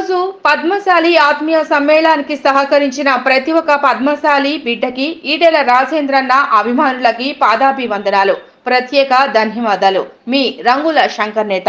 ఈరోజు పద్మశాలి ఆత్మీయ సమ్మేళనానికి సహకరించిన ప్రతి ఒక్క పద్మశాలి బిడ్డకి ఈటెల రాజేంద్రన్న అభిమానులకి పాదాభివందనాలు, ప్రత్యేక ధన్యవాదాలు. మీ రంగుల శంకర్ నేత.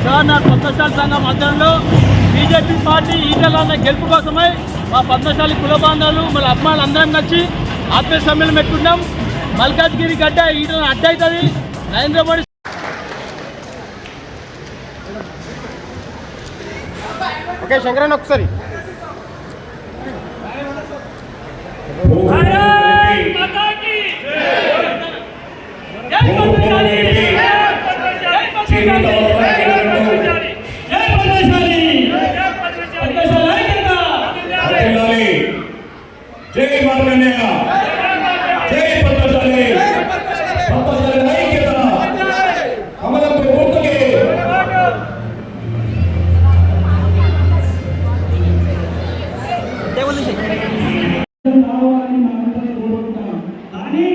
జవహర్లాల్ పద్మశాలి సంఘం ఆధ్వర్యంలో బీజేపీ పార్టీ ఈటెల గెలుపు కోసమై మా పద్మశాలి కుల బాంధవులు మన అమ్మాయిలు అందరం కలిసి ఆత్మీయ సమ్మేళనం పెట్టుకుంటాం. మల్కాజ్గిరి గడ్డ ఈటెల అడ్డ అవుతుంది. నరేంద్ర మోడీ ఓకే శంకరన్న ఒకసారి జై మాతృనేయ జై పద్మశాలి పద్మశాలి ఐక్యత అమలపు గుర్తుకి కానీ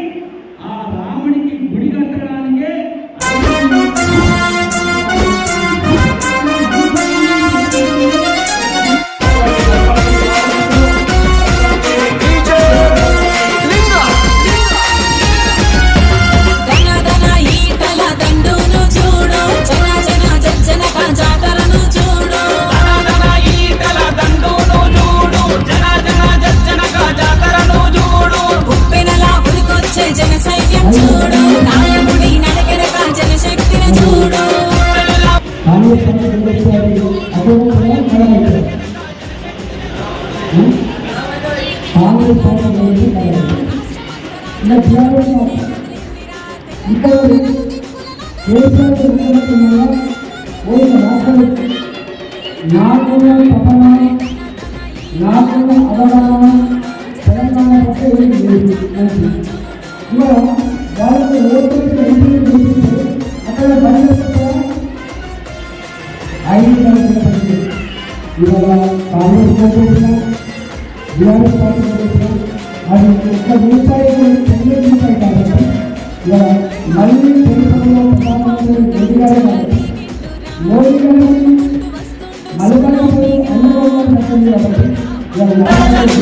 ఆ రాముడికి గుడి కట్టడానికే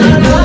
మళ్ళీ